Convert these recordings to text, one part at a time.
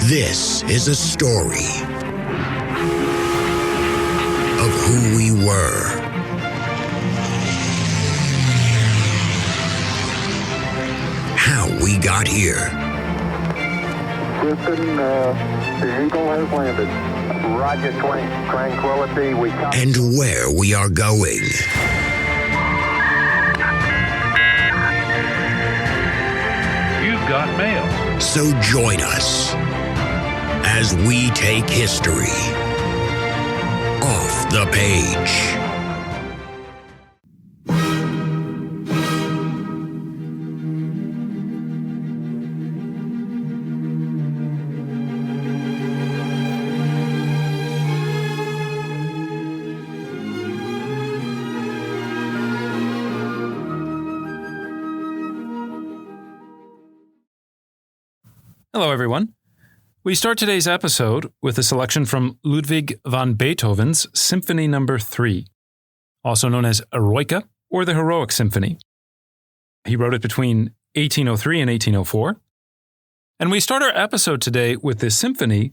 This is a story of who we were, how we got here. Houston, the Eagle has landed. Roger, Tranquility. And where we are going. You've got mail. So join us as we take history off the page. Hello, everyone. We start today's episode with a selection from Ludwig van Beethoven's Symphony No. 3, also known as Eroica or the Heroic Symphony. He wrote it between 1803 and 1804. And we start our episode today with this symphony,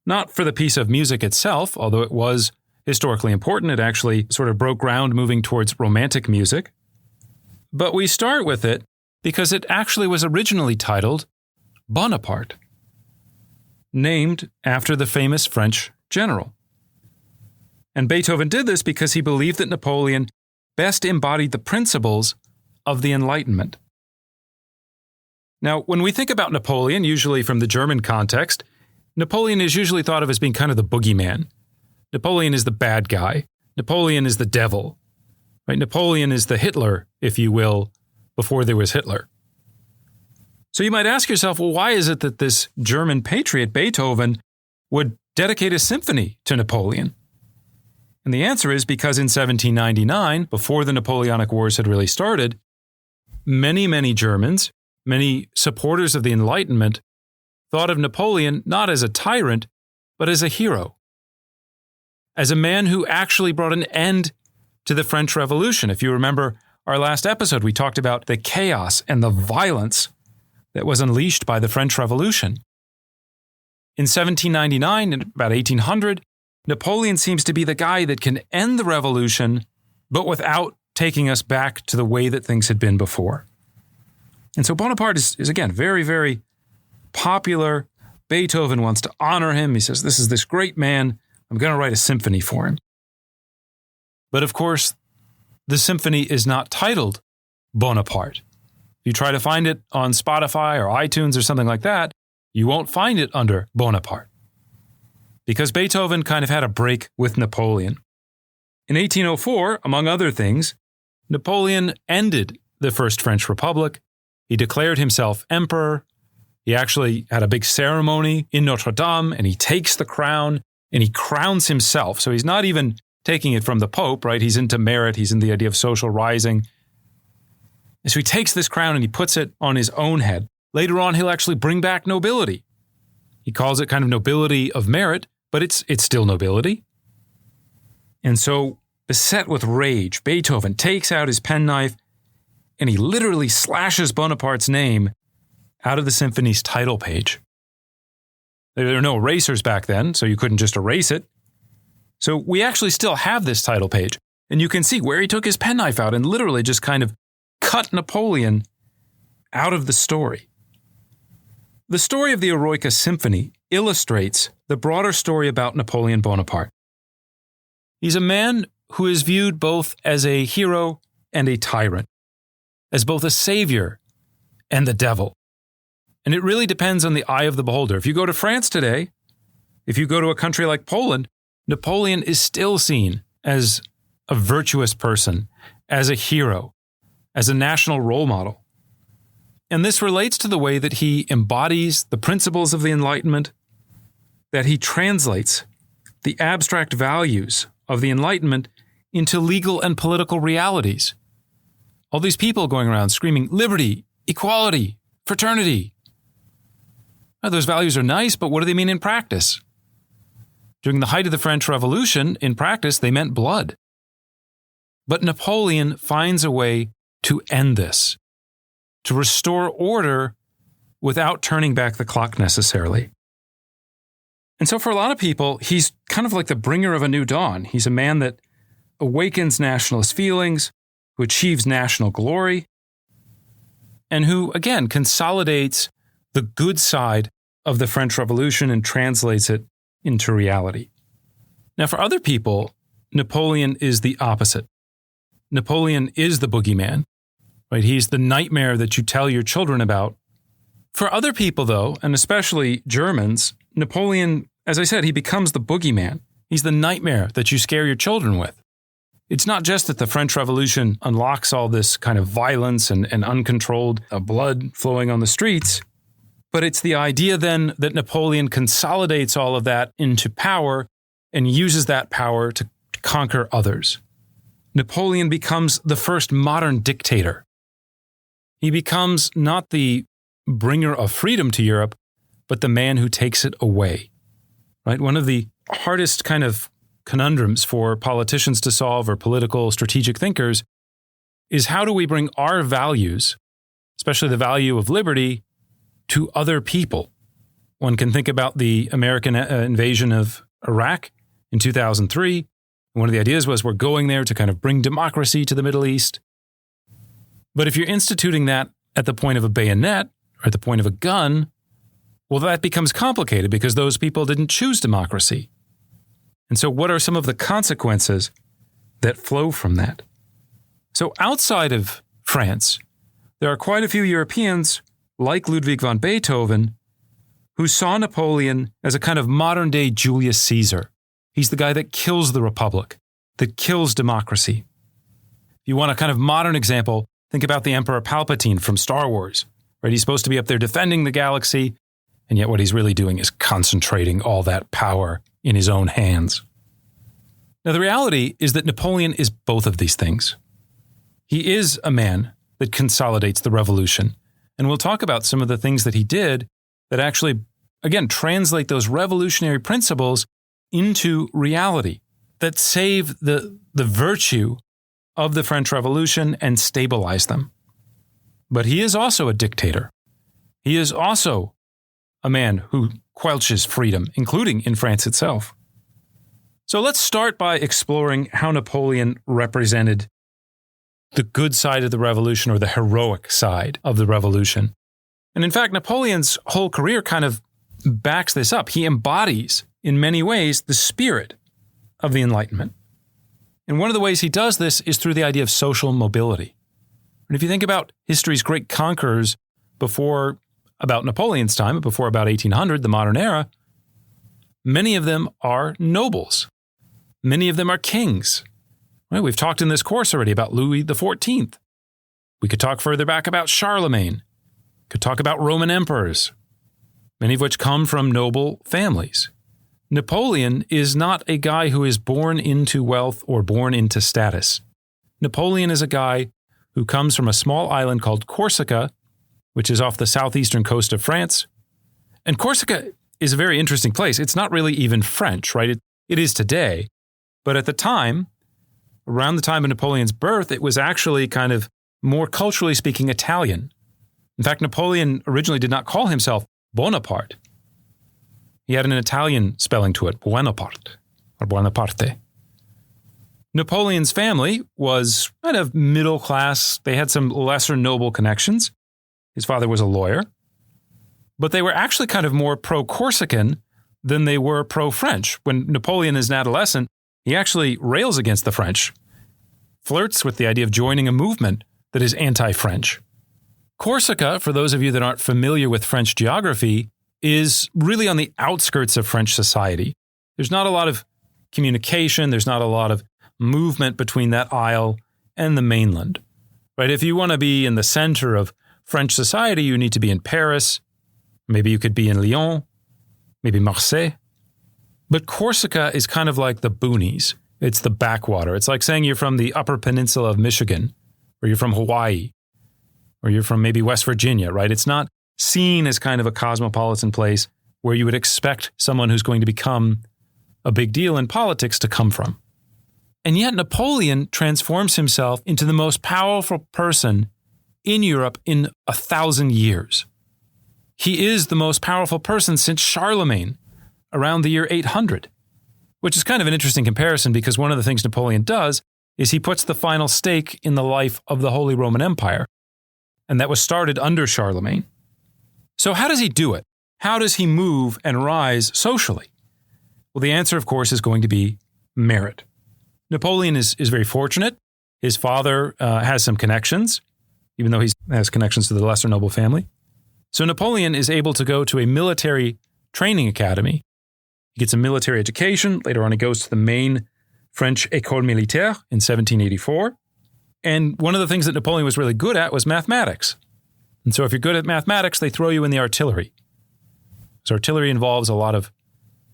not for the piece of music itself, although it was historically important. It actually sort of broke ground moving towards romantic music. But we start with it because it actually was originally titled Bonaparte, named after the famous French general. And Beethoven did this because he believed that Napoleon best embodied the principles of the Enlightenment. Now, when we think about Napoleon, usually from the German context, Napoleon is usually thought of as being kind of the boogeyman. Napoleon is the bad guy. Napoleon is the devil. Right? Napoleon is the Hitler, if you will, before there was Hitler. So you might ask yourself, well, why is it that this German patriot, Beethoven, would dedicate a symphony to Napoleon? And the answer is because in 1799, before the Napoleonic Wars had really started, many Germans, many supporters of the Enlightenment, thought of Napoleon not as a tyrant, but as a hero, as a man who actually brought an end to the French Revolution. If you remember our last episode, we talked about the chaos and the violence that was unleashed by the French Revolution. In 1799, and about 1800, Napoleon seems to be the guy that can end the revolution, but without taking us back to the way that things had been before. And so Bonaparte is again, very popular. Beethoven wants to honor him. He says, this is this great man. I'm going to write a symphony for him. But of course, the symphony is not titled Bonaparte. If you try to find it on Spotify or iTunes or something like that, you won't find it under Bonaparte. Because Beethoven kind of had a break with Napoleon. In 1804, among other things, Napoleon ended the First French Republic. He declared himself emperor. He actually had a big ceremony in Notre Dame, and he takes the crown and he crowns himself. So he's not even taking it from the Pope, right? He's into merit. He's in the idea of social rising. And so he takes this crown and he puts it on his own head. Later on, he'll actually bring back nobility. He calls it kind of nobility of merit, but it's still nobility. And so, beset with rage, Beethoven takes out his penknife and he literally slashes Bonaparte's name out of the symphony's title page. There were no erasers back then, so you couldn't just erase it. So we actually still have this title page. And you can see where he took his penknife out and literally just kind of cut Napoleon out of the story. The story of the Eroica Symphony illustrates the broader story about Napoleon Bonaparte. He's a man who is viewed both as a hero and a tyrant, as both a savior and the devil. And it really depends on the eye of the beholder. If you go to France today, if you go to a country like Poland, Napoleon is still seen as a virtuous person, as a hero, as a national role model. And this relates to the way that he embodies the principles of the Enlightenment, that he translates the abstract values of the Enlightenment into legal and political realities. All these people going around screaming liberty, equality, fraternity. Now, those values are nice, but what do they mean in practice? During the height of the French Revolution, in practice, they meant blood. But Napoleon finds a way to end this, to restore order without turning back the clock necessarily. And so for a lot of people, he's kind of like the bringer of a new dawn. He's a man that awakens nationalist feelings, who achieves national glory, and who, again, consolidates the good side of the French Revolution and translates it into reality. Now, for other people, Napoleon is the opposite. Napoleon is the boogeyman, right? He's the nightmare that you tell your children about. For other people, though, and especially Germans, Napoleon, as I said, he becomes the boogeyman. He's the nightmare that you scare your children with. It's not just that the French Revolution unlocks all this kind of violence and uncontrolled blood flowing on the streets, but it's the idea then that Napoleon consolidates all of that into power and uses that power to conquer others. Napoleon becomes the first modern dictator. He becomes not the bringer of freedom to Europe, but the man who takes it away. Right? One of the hardest kind of conundrums for politicians to solve or political strategic thinkers is how do we bring our values, especially the value of liberty, to other people? One can think about the American invasion of Iraq in 2003. One of the ideas was we're going there to kind of bring democracy to the Middle East. But if you're instituting that at the point of a bayonet or at the point of a gun, well, that becomes complicated because those people didn't choose democracy. And so what are some of the consequences that flow from that? So outside of France, there are quite a few Europeans, like Ludwig von Beethoven, who saw Napoleon as a kind of modern-day Julius Caesar. He's the guy that kills the republic, that kills democracy. If you want a kind of modern example, think about the Emperor Palpatine from Star Wars, right? He's supposed to be up there defending the galaxy, and yet what he's really doing is concentrating all that power in his own hands. Now, the reality is that Napoleon is both of these things. He is a man that consolidates the revolution, and we'll talk about some of the things that he did that actually, again, translate those revolutionary principles into reality, that save the virtue of the French Revolution and stabilize them. But he is also a dictator. He is also a man who quelches freedom, including in France itself. So let's start by exploring how Napoleon represented the good side of the revolution or the heroic side of the revolution. And in fact, Napoleon's whole career kind of backs this up. He embodies, in many ways, the spirit of the Enlightenment. And one of the ways he does this is through the idea of social mobility. And if you think about history's great conquerors before about Napoleon's time, before about 1800, the modern era, many of them are nobles. Many of them are kings. Right? We've talked in this course already about Louis XIV. We could talk further back about Charlemagne. Could talk about Roman emperors, many of which come from noble families. Napoleon is not a guy who is born into wealth or born into status. Napoleon is a guy who comes from a small island called Corsica, which is off the southeastern coast of France. And Corsica is a very interesting place. It's not really even French, right? It is today. But at the time, around the time of Napoleon's birth, it was actually kind of more culturally speaking Italian. In fact, Napoleon originally did not call himself Bonaparte. He had an Italian spelling to it, Buonaparte, or Buonaparte. Napoleon's family was kind of middle class. They had some lesser noble connections. His father was a lawyer. But they were actually kind of more pro-Corsican than they were pro-French. When Napoleon is an adolescent, he actually rails against the French, flirts with the idea of joining a movement that is anti-French. Corsica, for those of you that aren't familiar with French geography, is really on the outskirts of French society. There's not a lot of communication. There's not a lot of movement between that isle and the mainland. Right? If you want to be in the center of French society, you need to be in Paris. Maybe you could be in Lyon, maybe Marseille. But Corsica is kind of like the boonies. It's the backwater. It's like saying you're from the Upper Peninsula of Michigan, or you're from Hawaii, or you're from maybe West Virginia, right? It's not seen as kind of a cosmopolitan place where you would expect someone who's going to become a big deal in politics to come from. And yet Napoleon transforms himself into the most powerful person in Europe in 1,000 years. He is the most powerful person since Charlemagne, around the year 800, which is kind of an interesting comparison because one of the things Napoleon does is he puts the final stake in the life of the Holy Roman Empire, and that was started under Charlemagne. So how does he do it? How does he move and rise socially? Well, the answer, of course, is going to be merit. Napoleon is very fortunate. His father has some connections, even though he has connections to the lesser noble family. So Napoleon is able to go to a military training academy. He gets a military education. Later on, he goes to the main French École Militaire in 1784. And one of the things that Napoleon was really good at was mathematics. And so if you're good at mathematics, they throw you in the artillery. So artillery involves a lot of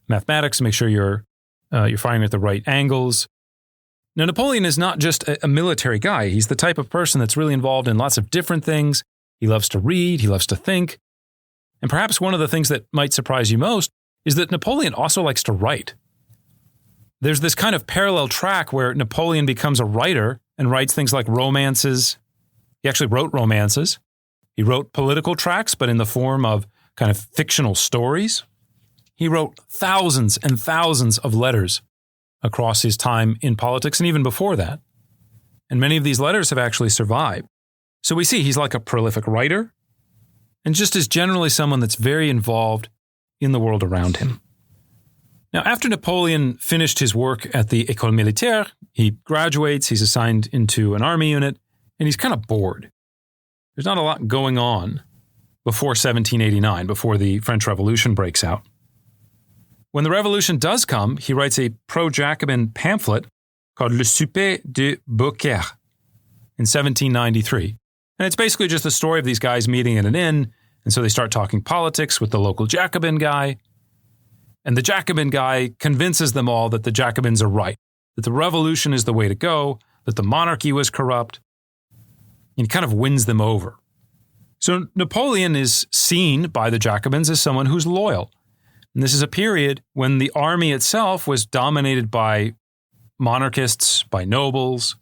mathematics to make sure you're firing at the right angles. Now, Napoleon is not just a military guy. He's the type of person that's really involved in lots of different things. He loves to read. He loves to think. And perhaps one of the things that might surprise you most is that Napoleon also likes to write. There's this kind of parallel track where Napoleon becomes a writer and writes things like romances. He actually wrote romances. He wrote political tracts, but in the form of kind of fictional stories. He wrote thousands and thousands of letters across his time in politics and even before that. And many of these letters have actually survived. So we see he's like a prolific writer and just is generally someone that's very involved in the world around him. Now, after Napoleon finished his work at the École Militaire, he graduates, he's assigned into an army unit, and he's kind of bored. There's not a lot going on before 1789, before the French Revolution breaks out. When the revolution does come, he writes a pro-Jacobin pamphlet called Le Souper de Beaucaire in 1793. And it's basically just the story of these guys meeting in an inn, and so they start talking politics with the local Jacobin guy. And the Jacobin guy convinces them all that the Jacobins are right, that the revolution is the way to go, that the monarchy was corrupt, and he kind of wins them over. So Napoleon is seen by the Jacobins as someone who's loyal. And this is a period when the army itself was dominated by monarchists, by nobles.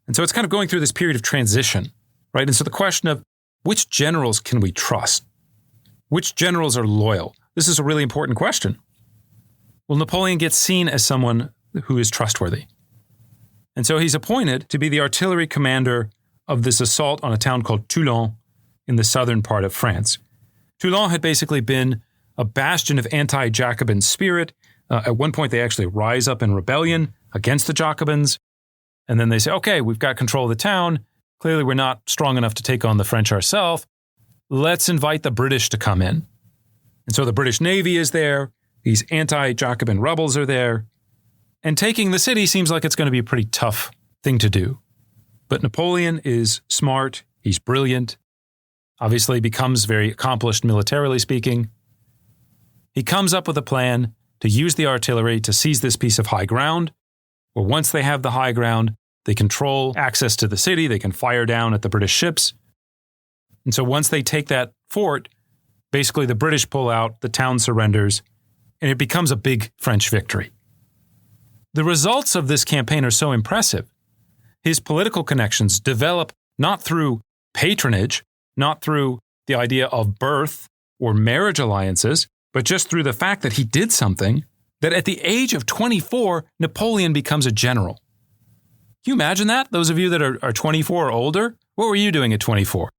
And so it's kind of going through this period of transition, right? And so the question of which generals can we trust? Which generals are loyal? This is a really important question. Well, Napoleon gets seen as someone who is trustworthy. And so he's appointed to be the artillery commander of this assault on a town called Toulon in the southern part of France. Toulon had basically been a bastion of anti-Jacobin spirit. At one point, they actually rise up in rebellion against the Jacobins. And then they say, okay, we've got control of the town. Clearly, we're not strong enough to take on the French ourselves. Let's invite the British to come in. And so the British Navy is there. These anti-Jacobin rebels are there. And taking the city seems like it's going to be a pretty tough thing to do. But Napoleon is smart. He's brilliant. Obviously becomes very accomplished militarily speaking. He comes up with a plan to use the artillery to seize this piece of high ground, where once they have the high ground, they control access to the city, they can fire down at the British ships. And so once they take that fort, basically the British pull out, the town surrenders, and it becomes a big French victory. The results of this campaign are so impressive. His political connections develop not through patronage, not through the idea of birth or marriage alliances, but just through the fact that he did something that at the age of 24, Napoleon becomes a general. Can you imagine that? Those of you that are 24 or older, what were you doing at 24?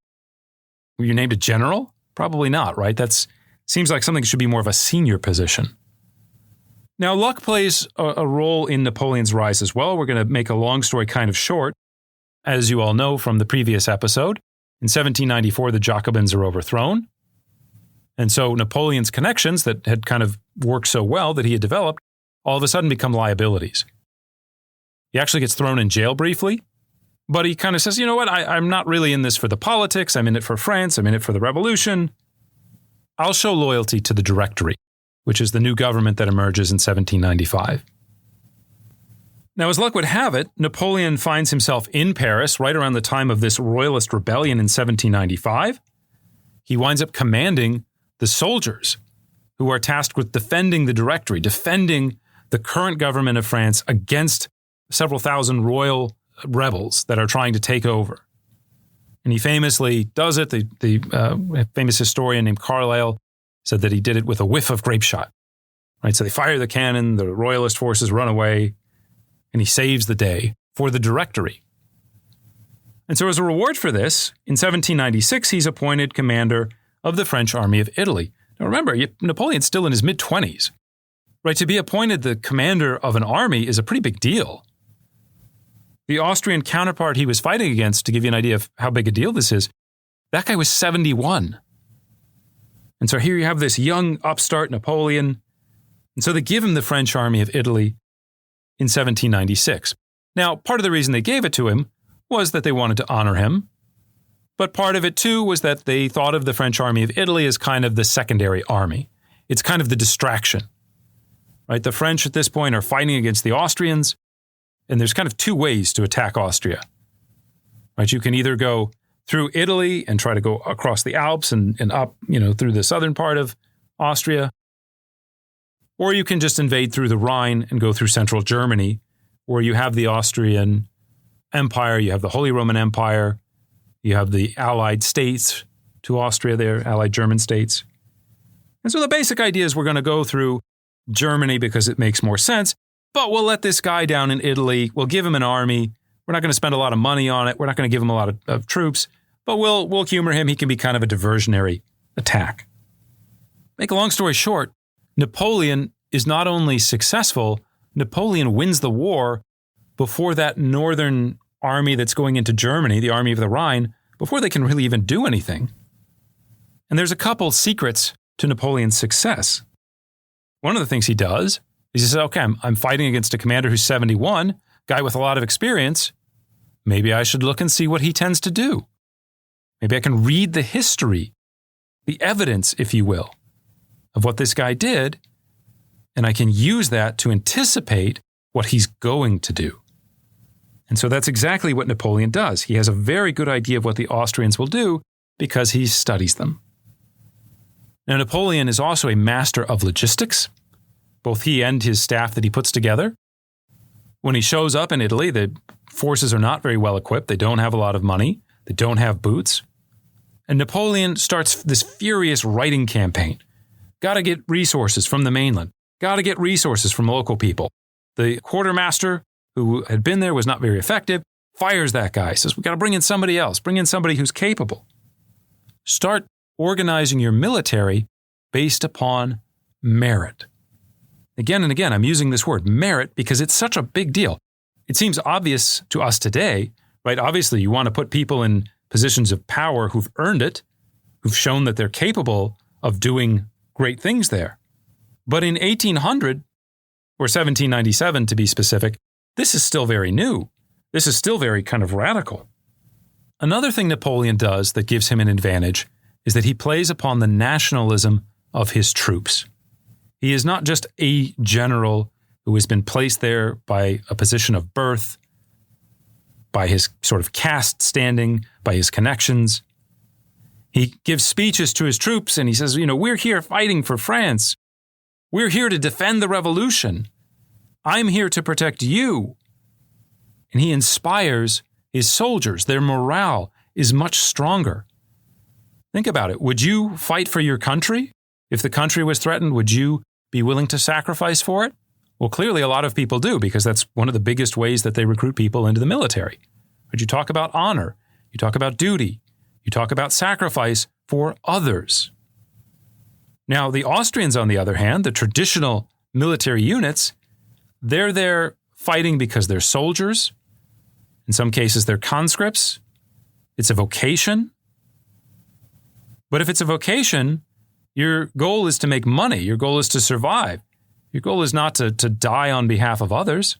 Were you named a general? Probably not, right? That seems like something that should be more of a senior position. Now, luck plays a role in Napoleon's rise as well. We're going to make a long story kind of short. As you all know from the previous episode, in 1794, the Jacobins are overthrown. And so Napoleon's connections that had kind of worked so well that he had developed, all of a sudden become liabilities. He actually gets thrown in jail briefly, but he kind of says, you know what, I'm not really in this for the politics. I'm in it for France. I'm in it for the revolution. I'll show loyalty to the Directory, which is the new government that emerges in 1795. Now, as luck would have it, Napoleon finds himself in Paris right around the time of this royalist rebellion in 1795. He winds up commanding the soldiers who are tasked with defending the Directory, defending the current government of France against several thousand royal rebels that are trying to take over. And he famously does it. The famous historian named Carlyle said that he did it with a whiff of grape shot. Right? So they fire the cannon, the royalist forces run away, and he saves the day for the Directory. And so as a reward for this, in 1796, he's appointed commander of the French army of Italy. Now remember, Napoleon's still in his mid-20s. Right? To be appointed the commander of an army is a pretty big deal. The Austrian counterpart he was fighting against, to give you an idea of how big a deal this is, that guy was 71. And so here you have this young upstart Napoleon. And so they give him the French army of Italy in 1796. Now, part of the reason they gave it to him was that they wanted to honor him. But part of it, too, was that they thought of the French army of Italy as kind of the secondary army. It's kind of the distraction. Right? The French at this point are fighting against the Austrians. And there's kind of two ways to attack Austria. Right? You can either go through Italy and try to go across the Alps and up, through the southern part of Austria. Or you can just invade through the Rhine and go through central Germany, where you have the Austrian Empire, you have the Holy Roman Empire, you have the Allied states to Austria there, Allied German states. And so the basic idea is we're going to go through Germany because it makes more sense, but we'll let this guy down in Italy, we'll give him an army, we're not going to spend a lot of money on it, we're not going to give him a lot of troops, but we'll humor him, he can be kind of a diversionary attack. Make a long story short, Napoleon is not only successful, Napoleon wins the war before that northern army that's going into Germany, the Army of the Rhine, before they can really even do anything. And there's a couple secrets to Napoleon's success. One of the things he does is he says, okay, I'm fighting against a commander who's 71, guy with a lot of experience. Maybe I should look and see what he tends to do. Maybe I can read the history, the evidence, if you will, of what this guy did, and I can use that to anticipate what he's going to do. And so that's exactly what Napoleon does. He has a very good idea of what the Austrians will do because he studies them. Now, Napoleon is also a master of logistics, both he and his staff that he puts together. When he shows up in Italy, the forces are not very well equipped. They don't have a lot of money. They don't have boots. And Napoleon starts this furious writing campaign. Got to get resources from the mainland. Got to get resources from local people. The quartermaster who had been there was not very effective, fires that guy, says, we got to bring in somebody else, bring in somebody who's capable. Start organizing your military based upon merit. Again and again, I'm using this word merit because it's such a big deal. It seems obvious to us today, right? Obviously, you want to put people in positions of power who've earned it, who've shown that they're capable of doing great things there. But in 1800, or 1797 to be specific, this is still very new. This is still very kind of radical. Another thing Napoleon does that gives him an advantage is that he plays upon the nationalism of his troops. He is not just a general who has been placed there by a position of birth, by his sort of caste standing, by his connections. He gives speeches to his troops and he says, we're here fighting for France. We're here to defend the revolution. I'm here to protect you. And he inspires his soldiers. Their morale is much stronger. Think about it. Would you fight for your country? If the country was threatened, would you be willing to sacrifice for it? Well, clearly a lot of people do because that's one of the biggest ways that they recruit people into the military. But you talk about honor. You talk about duty. You talk about sacrifice for others. Now, the Austrians, on the other hand, the traditional military units, they're there fighting because they're soldiers. In some cases, they're conscripts. It's a vocation. But if it's a vocation, your goal is to make money. Your goal is to survive. Your goal is not to die on behalf of others.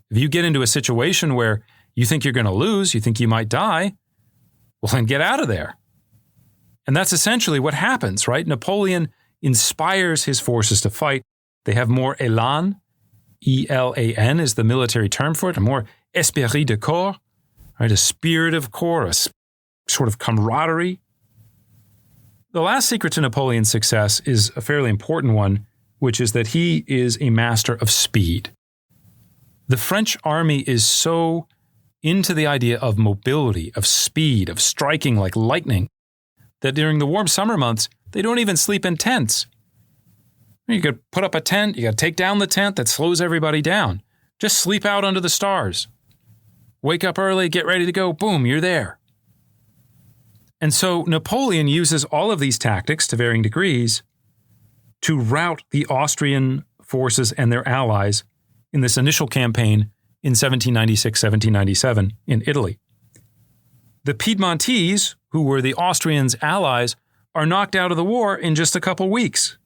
If you get into a situation where you think you're going to lose, you think you might die, well, then get out of there. And that's essentially what happens, right? Napoleon inspires his forces to fight. They have more élan. E-L-A-N is the military term for it, a more esprit de corps, right? A spirit of corps, a sort of camaraderie. The last secret to Napoleon's success is a fairly important one, which is that he is a master of speed. The French army is so into the idea of mobility, of speed, of striking like lightning, that during the warm summer months, they don't even sleep in tents. You could put up a tent, you got to take down the tent that slows everybody down. Just sleep out under the stars. Wake up early, get ready to go, boom, you're there. And so Napoleon uses all of these tactics to varying degrees to rout the Austrian forces and their allies in this initial campaign in 1796-1797 in Italy. The Piedmontese, who were the Austrians' allies, are knocked out of the war in just a couple weeks.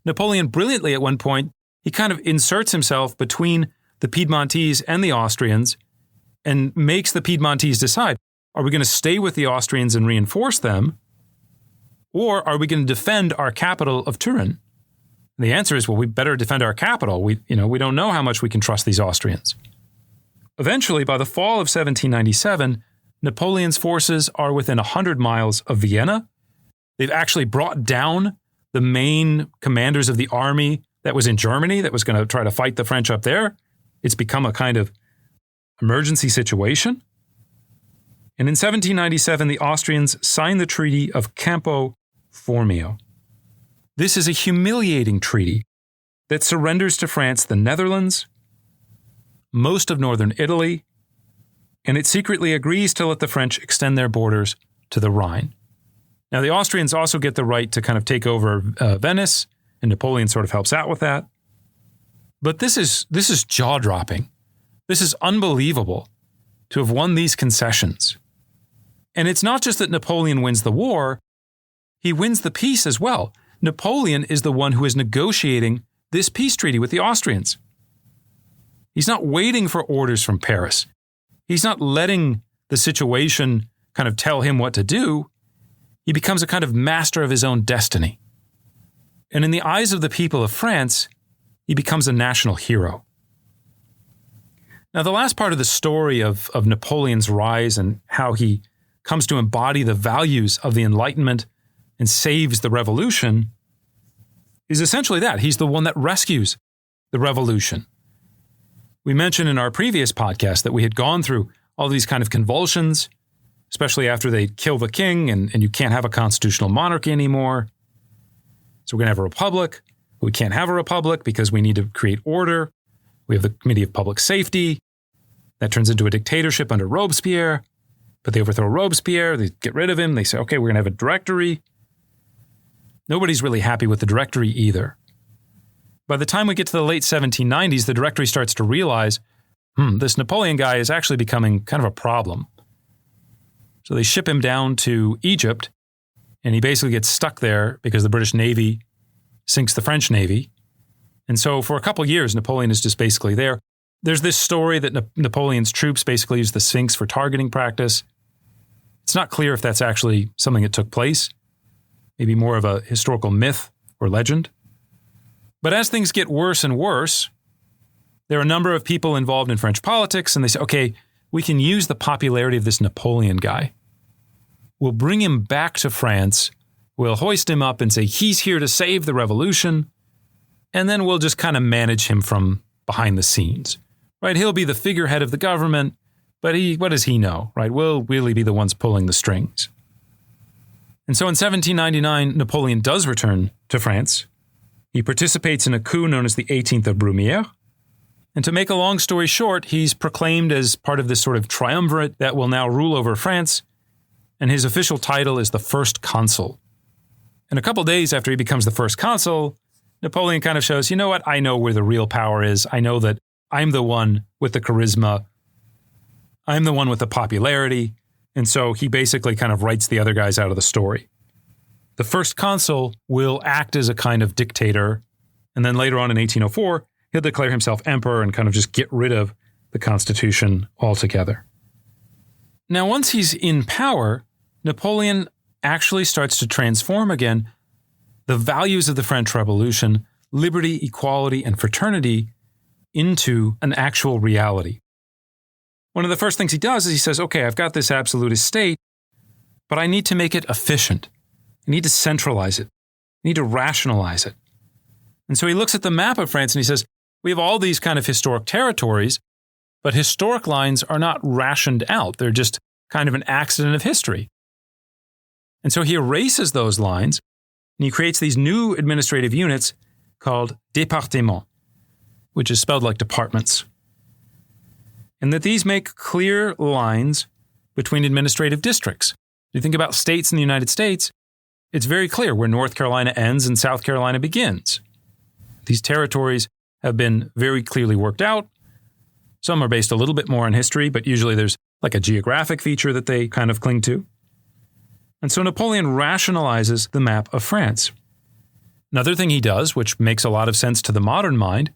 Napoleon brilliantly at one point, he kind of inserts himself between the Piedmontese and the Austrians and makes the Piedmontese decide, are we going to stay with the Austrians and reinforce them? Or are we going to defend our capital of Turin? And the answer is, well, we better defend our capital. We don't know how much we can trust these Austrians. Eventually, by the fall of 1797, Napoleon's forces are within 100 miles of Vienna. They've actually brought down the main commanders of the army that was in Germany that was going to try to fight the French up there. It's become a kind of emergency situation. And in 1797, the Austrians signed the Treaty of Campo Formio. This is a humiliating treaty that surrenders to France the Netherlands, most of northern Italy, and it secretly agrees to let the French extend their borders to the Rhine. Now, the Austrians also get the right to kind of take over Venice, and Napoleon sort of helps out with that. But this is jaw-dropping. This is unbelievable to have won these concessions. And it's not just that Napoleon wins the war, he wins the peace as well. Napoleon is the one who is negotiating this peace treaty with the Austrians. He's not waiting for orders from Paris. He's not letting the situation kind of tell him what to do. He becomes a kind of master of his own destiny. And in the eyes of the people of France, he becomes a national hero. Now, the last part of the story of Napoleon's rise and how he comes to embody the values of the Enlightenment and saves the revolution is essentially that. He's the one that rescues the revolution. We mentioned in our previous podcast that we had gone through all these kind of convulsions, especially after they kill the king and you can't have a constitutional monarchy anymore. So we're going to have a republic. We can't have a republic because we need to create order. We have the Committee of Public Safety. That turns into a dictatorship under Robespierre. But they overthrow Robespierre. They get rid of him. They say, okay, we're going to have a directory. Nobody's really happy with the directory either. By the time we get to the late 1790s, the directory starts to realize, this Napoleon guy is actually becoming kind of a problem. So they ship him down to Egypt, and he basically gets stuck there because the British Navy sinks the French Navy. And so for a couple of years, Napoleon is just basically there. There's this story that Napoleon's troops basically used the Sphinx for targeting practice. It's not clear if that's actually something that took place, maybe more of a historical myth or legend. But as things get worse and worse, there are a number of people involved in French politics, and they say, okay, we can use the popularity of this Napoleon guy. We'll bring him back to France. We'll hoist him up and say, he's here to save the revolution. And then we'll just kind of manage him from behind the scenes, right? He'll be the figurehead of the government, but what does he know, right? We'll really be the ones pulling the strings. And so in 1799, Napoleon does return to France. He participates in a coup known as the 18th of Brumaire. And to make a long story short, he's proclaimed as part of this sort of triumvirate that will now rule over France. And his official title is the First Consul. And a couple days after he becomes the First Consul, Napoleon kind of shows, you know what? I know where the real power is. I know that I'm the one with the charisma. I'm the one with the popularity. And so he basically kind of writes the other guys out of the story. The First Consul will act as a kind of dictator. And then later on in 1804, he'll declare himself emperor and kind of just get rid of the Constitution altogether. Now, once he's in power, Napoleon actually starts to transform again the values of the French Revolution, liberty, equality, and fraternity, into an actual reality. One of the first things he does is he says, okay, I've got this absolutist state, but I need to make it efficient. I need to centralize it. I need to rationalize it. And so he looks at the map of France and he says, we have all these kind of historic territories, but historic lines are not rationed out. They're just kind of an accident of history. And so he erases those lines And he creates these new administrative units called départements, which is spelled like departments. And that these make clear lines between administrative districts. You think about states in the United States, it's very clear where North Carolina ends and South Carolina begins. These territories have been very clearly worked out. Some are based a little bit more on history, but usually there's like a geographic feature that they kind of cling to. And so Napoleon rationalizes the map of France. Another thing he does, which makes a lot of sense to the modern mind,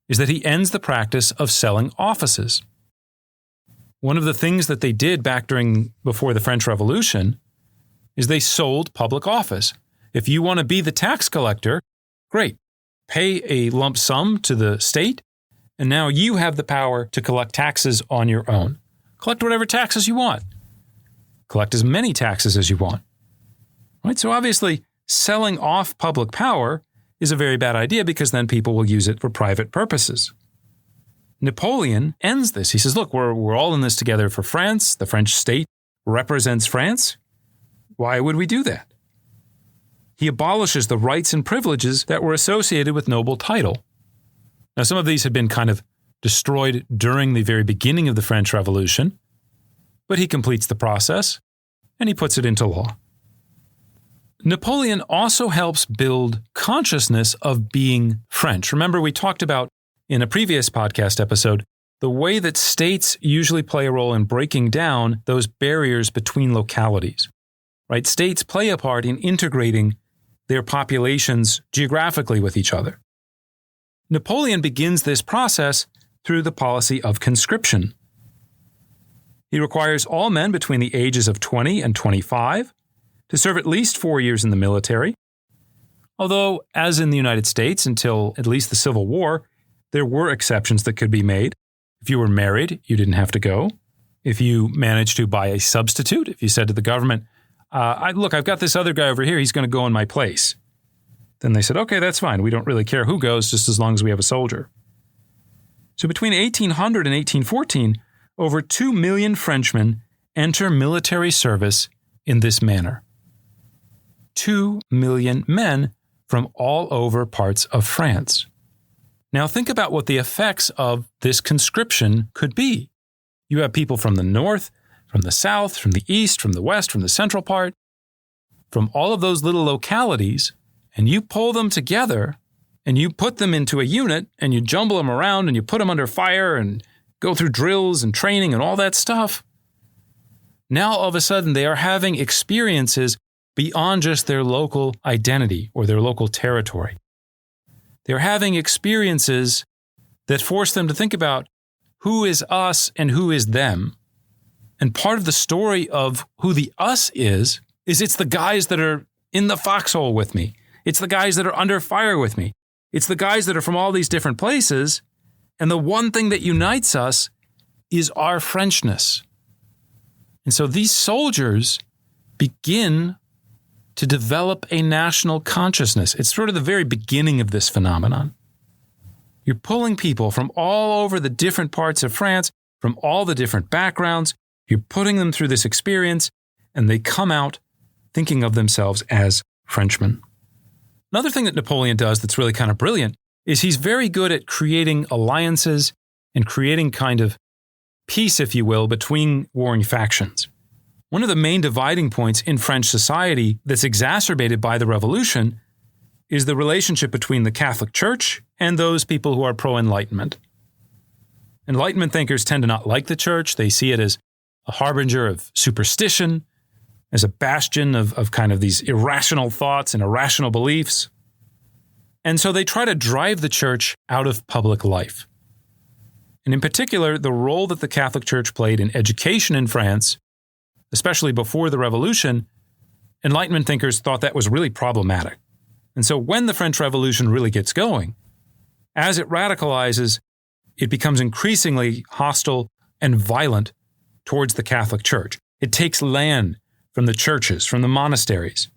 is that he ends the practice of selling offices. One of the things that they did back before the French Revolution is they sold public office. If you want to be the tax collector, great. Pay a lump sum to the state, and now you have the power to collect taxes on your own. Collect whatever taxes you want. Collect as many taxes as you want. Right? So obviously, selling off public power is a very bad idea because then people will use it for private purposes. Napoleon ends this. He says, look, we're all in this together for France. The French state represents France. Why would we do that? He abolishes the rights and privileges that were associated with noble title. Now, some of these had been kind of destroyed during the very beginning of the French Revolution, but he completes the process and he puts it into law. Napoleon also helps build consciousness of being French. Remember, we talked about in a previous podcast episode the way that states usually play a role in breaking down those barriers between localities. Right? States play a part in integrating their populations geographically with each other. Napoleon begins this process through the policy of conscription. He requires all men between the ages of 20 and 25 to serve at least 4 years in the military. Although, as in the United States until at least the Civil War, there were exceptions that could be made. If you were married, you didn't have to go. If you managed to buy a substitute, if you said to the government, look, I've got this other guy over here, he's going to go in my place. Then they said, okay, that's fine. We don't really care who goes, just as long as we have a soldier. So between 1800 and 1814, over 2 million Frenchmen enter military service in this manner. 2 million men from all over parts of France. Now think about what the effects of this conscription could be. You have people from the north, from the south, from the east, from the west, from the central part, from all of those little localities, and you pull them together and you put them into a unit and you jumble them around and you put them under fire and go through drills and training and all that stuff. Now all of a sudden they are having experiences beyond just their local identity or their local territory. They're having experiences that force them to think about who is us and who is them. And part of the story of who the us is it's the guys that are in the foxhole with me. It's the guys that are under fire with me. It's the guys that are from all these different places. And the one thing that unites us is our Frenchness. And so these soldiers begin to develop a national consciousness. It's sort of the very beginning of this phenomenon. You're pulling people from all over the different parts of France, from all the different backgrounds. You're putting them through this experience, and they come out thinking of themselves as Frenchmen. Another thing that Napoleon does that's really kind of brilliant is he's very good at creating alliances and creating kind of peace, if you will, between warring factions. One of the main dividing points in French society that's exacerbated by the revolution is the relationship between the Catholic Church and those people who are pro-Enlightenment. Enlightenment thinkers tend to not like the church. They see it as a harbinger of superstition, as a bastion of kind of these irrational thoughts and irrational beliefs. And so they try to drive the church out of public life. And in particular, the role that the Catholic Church played in education in France, especially before the Revolution, Enlightenment thinkers thought that was really problematic. And so when the French Revolution really gets going, as it radicalizes, it becomes increasingly hostile and violent towards the Catholic Church. It takes land from the churches, from the monasteries.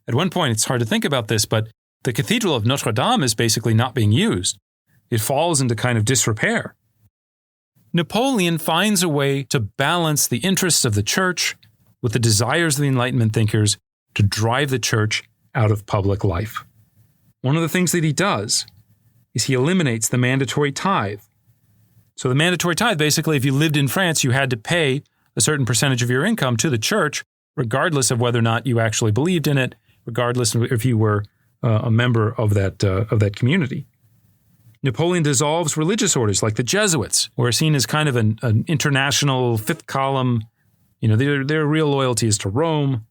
At one point, it's hard to think about this, but the Cathedral of Notre Dame is basically not being used. It falls into kind of disrepair. Napoleon finds a way to balance the interests of the church with the desires of the Enlightenment thinkers to drive the church out of public life. One of the things that he does is he eliminates the mandatory tithe. So the mandatory tithe, basically, if you lived in France, you had to pay a certain percentage of your income to the church, regardless of whether or not you actually believed in it, regardless of if you were a member of that community. Napoleon dissolves religious orders like the Jesuits, who are seen as kind of an international fifth column. Their real loyalty is to Rome.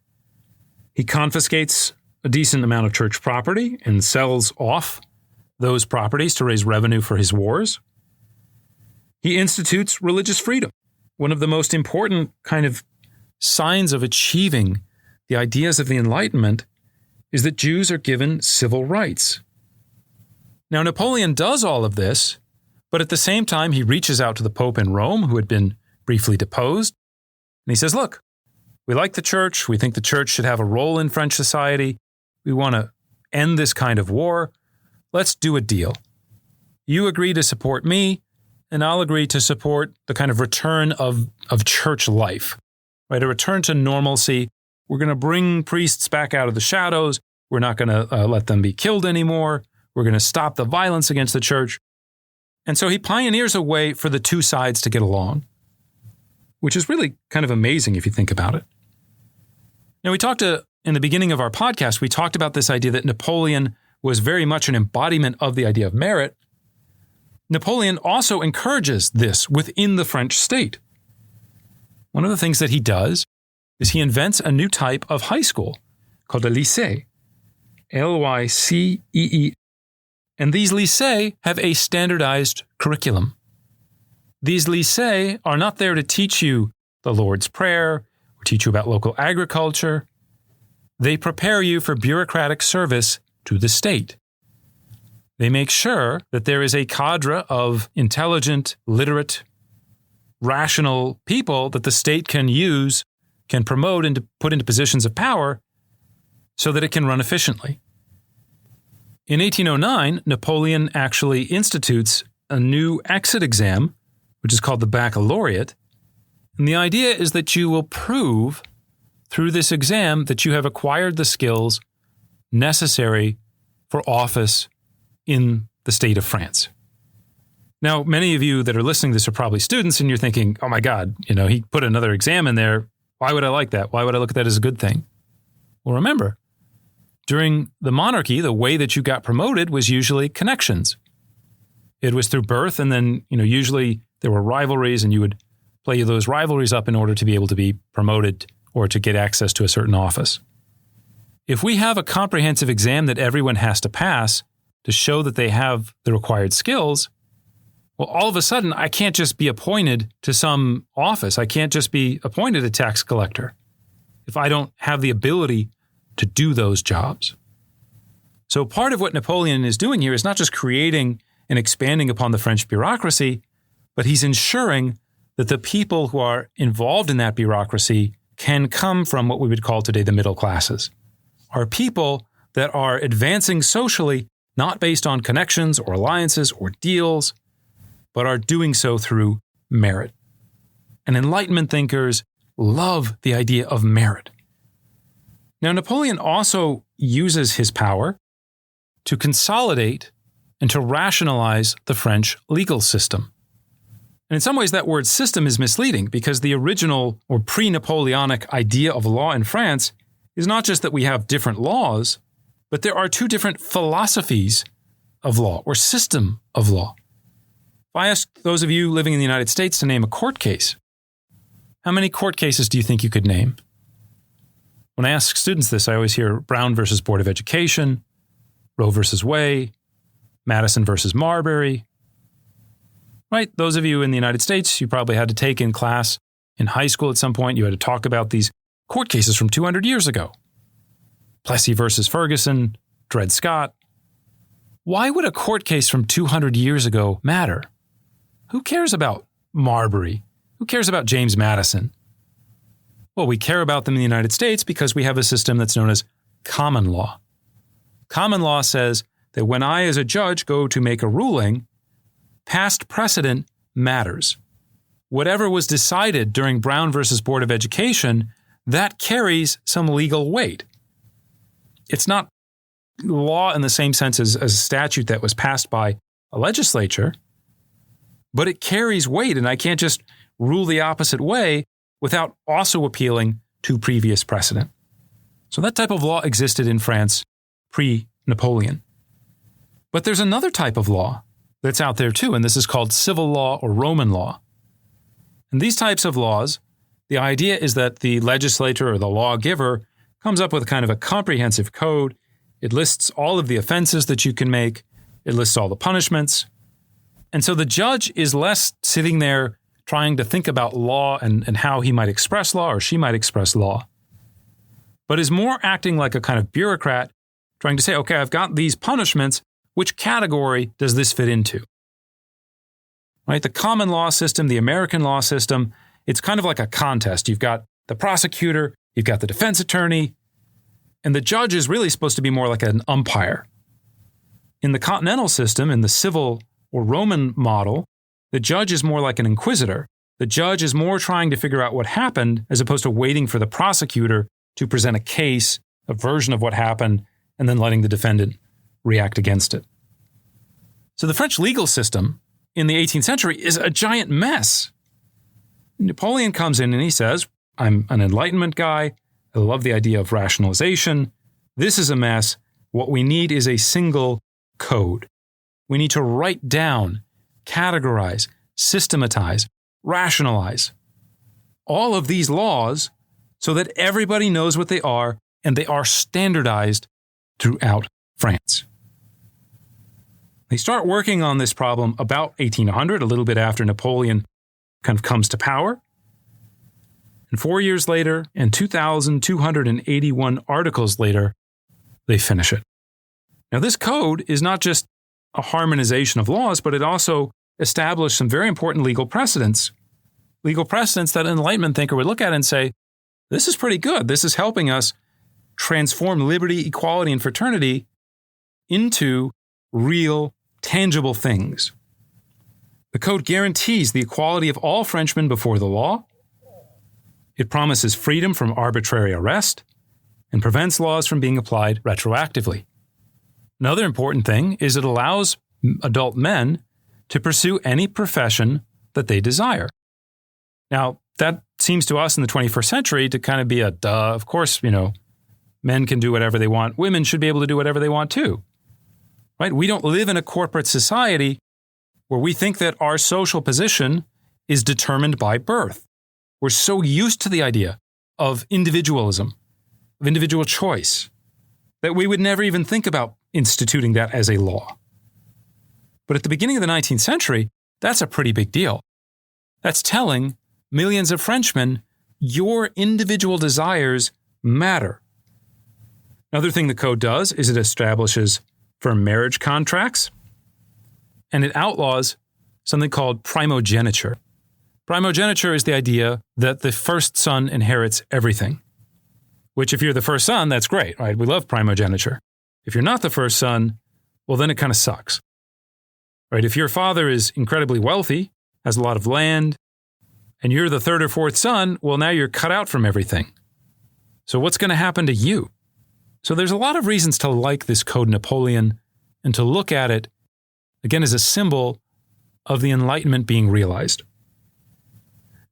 He confiscates a decent amount of church property and sells off those properties to raise revenue for his wars. He institutes religious freedom. One of the most important kind of signs of achieving the ideas of the Enlightenment is that Jews are given civil rights. Now, Napoleon does all of this, but at the same time, he reaches out to the Pope in Rome, who had been briefly deposed, and he says, look, we like the church. We think the church should have a role in French society. We want to end this kind of war. Let's do a deal. You agree to support me, and I'll agree to support the kind of return of church life, right? A return to normalcy. We're going to bring priests back out of the shadows. We're not going to let them be killed anymore. We're going to stop the violence against the church. And so he pioneers a way for the two sides to get along, which is really kind of amazing if you think about it. Now, in the beginning of our podcast, we talked about this idea that Napoleon was very much an embodiment of the idea of merit. Napoleon also encourages this within the French state. One of the things that he does is he invents a new type of high school called a lycée, Lycee. And these lycées have a standardized curriculum. These lycées are not there to teach you the Lord's Prayer or teach you about local agriculture. They prepare you for bureaucratic service to the state. They make sure that there is a cadre of intelligent, literate, rational people that the state can use, can promote and put into positions of power so that it can run efficiently. In 1809, Napoleon actually institutes a new exit exam, which is called the baccalaureate. And the idea is that you will prove through this exam that you have acquired the skills necessary for office in the state of France. Now, many of you that are listening to this are probably students, and you're thinking, oh my God, he put another exam in there. Why would I like that? Why would I look at that as a good thing? Well, remember, during the monarchy, the way that you got promoted was usually connections. It was through birth, and then, usually there were rivalries, and you would play those rivalries up in order to be able to be promoted or to get access to a certain office. If we have a comprehensive exam that everyone has to pass to show that they have the required skills, well, all of a sudden, I can't just be appointed to some office. I can't just be appointed a tax collector if I don't have the ability to do those jobs. So part of what Napoleon is doing here is not just creating and expanding upon the French bureaucracy, but he's ensuring that the people who are involved in that bureaucracy can come from what we would call today the middle classes, are people that are advancing socially, not based on connections or alliances or deals, but are doing so through merit. And Enlightenment thinkers love the idea of merit. Now, Napoleon also uses his power to consolidate and to rationalize the French legal system. And in some ways, that word system is misleading because the original or pre-Napoleonic idea of law in France is not just that we have different laws, but there are two different philosophies of law or system of law. If I ask those of you living in the United States to name a court case, how many court cases do you think you could name? When I ask students this, I always hear Brown versus Board of Education, Roe versus Wade, Madison versus Marbury. Right? Those of you in the United States, you probably had to take in class in high school at some point. You had to talk about these court cases from 200 years ago. Plessy versus Ferguson, Dred Scott. Why would a court case from 200 years ago matter? Who cares about Marbury? Who cares about James Madison? Well, we care about them in the United States because we have a system that's known as common law. Common law says that when I, as a judge, go to make a ruling, past precedent matters. Whatever was decided during Brown versus Board of Education, that carries some legal weight. It's not law in the same sense as a statute that was passed by a legislature, but it carries weight, and I can't just rule the opposite way without also appealing to previous precedent. So that type of law existed in France pre-Napoleon. But there's another type of law that's out there too, and this is called civil law or Roman law. And these types of laws, the idea is that the legislator or the lawgiver comes up with kind of a comprehensive code. It lists all of the offenses that you can make. It lists all the punishments. And so the judge is less sitting there trying to think about law and how he might express law or she might express law, but is more acting like a kind of bureaucrat trying to say, okay, I've got these punishments. Which category does this fit into? Right? The common law system, the American law system, it's kind of like a contest. You've got the prosecutor, you've got the defense attorney, and the judge is really supposed to be more like an umpire. In the continental system, in the civil or Roman model, the judge is more like an inquisitor. The judge is more trying to figure out what happened as opposed to waiting for the prosecutor to present a case, a version of what happened, and then letting the defendant react against it. So the French legal system in the 18th century is a giant mess. Napoleon comes in and he says, I'm an Enlightenment guy. I love the idea of rationalization. This is a mess. What we need is a single code. We need to write down, categorize, systematize, rationalize all of these laws so that everybody knows what they are and they are standardized throughout France. They start working on this problem about 1800, a little bit after Napoleon kind of comes to power. And 4 years later, and 2,281 articles later, they finish it. Now, this code is not just a harmonization of laws, but it also established some very important legal precedents that an Enlightenment thinker would look at and say, this is pretty good. This is helping us transform liberty, equality, and fraternity into real, tangible things. The code guarantees the equality of all Frenchmen before the law. It promises freedom from arbitrary arrest and prevents laws from being applied retroactively. Another important thing is it allows adult men to pursue any profession that they desire. Now, that seems to us in the 21st century to kind of be a duh. Of course, men can do whatever they want. Women should be able to do whatever they want too. Right? We don't live in a corporate society where we think that our social position is determined by birth. We're so used to the idea of individualism, of individual choice, that we would never even think about instituting that as a law. But at the beginning of the 19th century, that's a pretty big deal. That's telling millions of Frenchmen, your individual desires matter. Another thing the code does is it establishes firm marriage contracts, and it outlaws something called primogeniture. Primogeniture is the idea that the first son inherits everything, which if you're the first son, that's great, right? We love primogeniture. If you're not the first son, well, then it kind of sucks, right? If your father is incredibly wealthy, has a lot of land, and you're the third or fourth son, well, now you're cut out from everything. So what's going to happen to you? So there's a lot of reasons to like this Code Napoleon and to look at it, again, as a symbol of the Enlightenment being realized.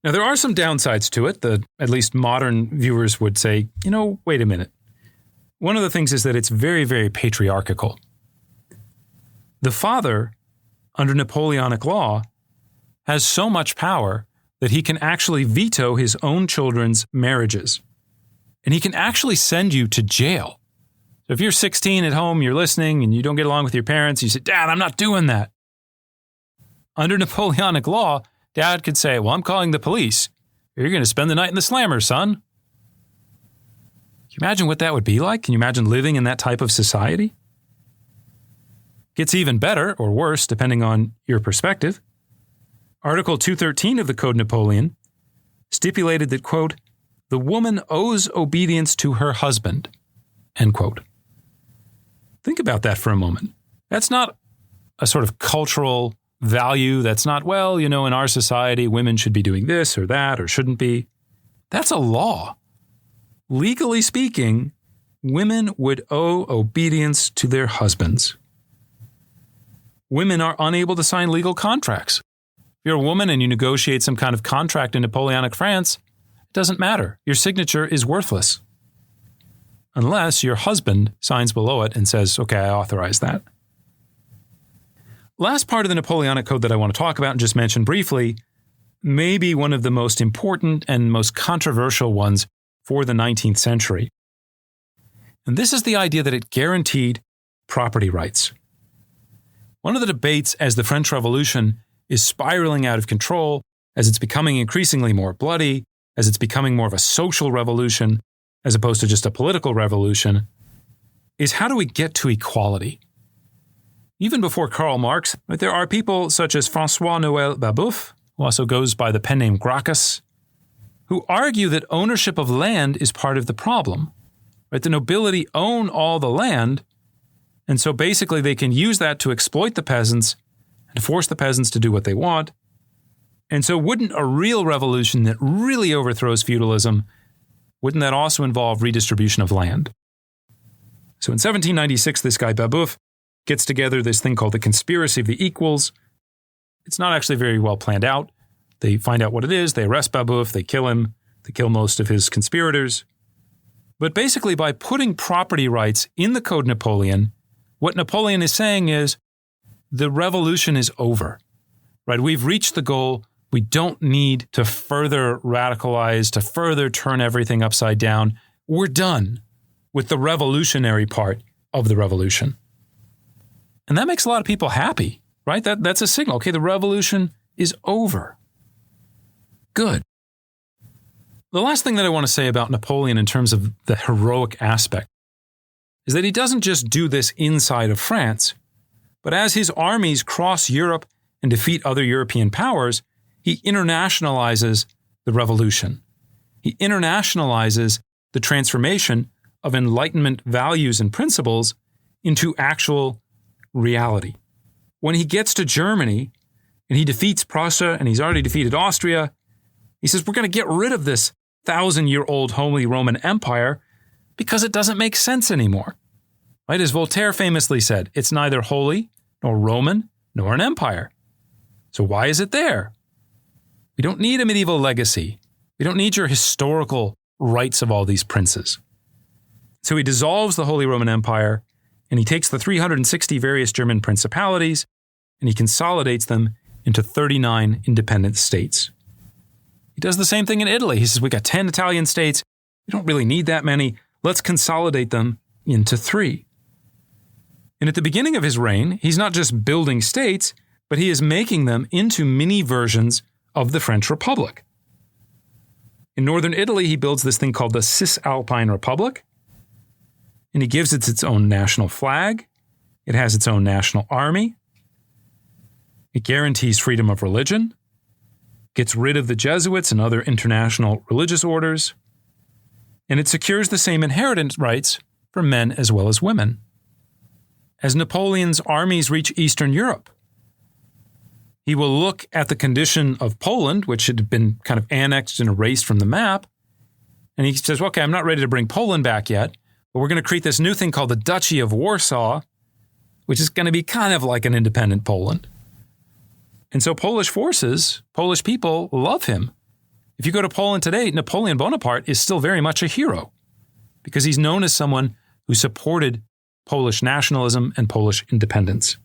Now, there are some downsides to it that at least modern viewers would say, wait a minute. One of the things is that it's very, very patriarchal. The father, under Napoleonic law, has so much power that he can actually veto his own children's marriages. And he can actually send you to jail. So if you're 16 at home, you're listening, and you don't get along with your parents, you say, Dad, I'm not doing that. Under Napoleonic law, Dad could say, well, I'm calling the police. You're going to spend the night in the slammer, son. Can you imagine what that would be like? Can you imagine living in that type of society? Gets even better or worse, depending on your perspective. Article 213 of the Code Napoleon stipulated that, quote, the woman owes obedience to her husband, end quote. Think about that for a moment. That's not a sort of cultural value. That's not, well, in our society, women should be doing this or that or shouldn't be. That's a law. Legally speaking, women would owe obedience to their husbands. Women are unable to sign legal contracts. If you're a woman and you negotiate some kind of contract in Napoleonic France, it doesn't matter. Your signature is worthless. Unless your husband signs below it and says, okay, I authorize that. Last part of the Napoleonic Code that I want to talk about and just mention briefly, may be one of the most important and most controversial ones for the 19th century. And this is the idea that it guaranteed property rights. One of the debates as the French Revolution is spiraling out of control, as it's becoming increasingly more bloody, as it's becoming more of a social revolution, as opposed to just a political revolution, is how do we get to equality? Even before Karl Marx, there are people such as François-Noël Babeuf, who also goes by the pen name Gracchus, who argue that ownership of land is part of the problem. The nobility own all the land, and so basically they can use that to exploit the peasants and force the peasants to do what they want. And so wouldn't a real revolution that really overthrows feudalism, wouldn't that also involve redistribution of land? So in 1796, this guy Babeuf gets together this thing called the Conspiracy of the Equals. It's not actually very well planned out. They find out what it is, they arrest Babeuf, they kill him, they kill most of his conspirators. But basically by putting property rights in the Code Napoleon, what Napoleon is saying is, the revolution is over, right? We've reached the goal. We don't need to further radicalize, to further turn everything upside down. We're done with the revolutionary part of the revolution. And that makes a lot of people happy, right? That's a signal. Okay, the revolution is over. Good. The last thing that I want to say about Napoleon in terms of the heroic aspect is that he doesn't just do this inside of France, but as his armies cross Europe and defeat other European powers, he internationalizes the revolution. He internationalizes the transformation of Enlightenment values and principles into actual reality. When he gets to Germany and he defeats Prussia and he's already defeated Austria, he says, we're going to get rid of this 1,000-year-old Holy Roman Empire because it doesn't make sense anymore. Right? As Voltaire famously said, it's neither holy, nor Roman, nor an empire. So why is it there? We don't need a medieval legacy. We don't need your historical rights of all these princes. So he dissolves the Holy Roman Empire, and he takes the 360 various German principalities, and he consolidates them into 39 independent states. He does the same thing in Italy. He says, we got 10 Italian states. We don't really need that many. Let's consolidate them into 3. And at the beginning of his reign, he's not just building states, but he is making them into mini versions of the French Republic. In northern Italy, he builds this thing called the Cisalpine Republic, and he gives it its own national flag. It has its own national army. It guarantees freedom of religion, gets rid of the Jesuits and other international religious orders, and it secures the same inheritance rights for men as well as women. As Napoleon's armies reach Eastern Europe, he will look at the condition of Poland, which had been kind of annexed and erased from the map, and he says, okay, I'm not ready to bring Poland back yet, but we're going to create this new thing called the Duchy of Warsaw, which is going to be kind of like an independent Poland. And so Polish forces, Polish people love him. If you go to Poland today, Napoleon Bonaparte is still very much a hero because he's known as someone who supported Polish nationalism and Polish independence.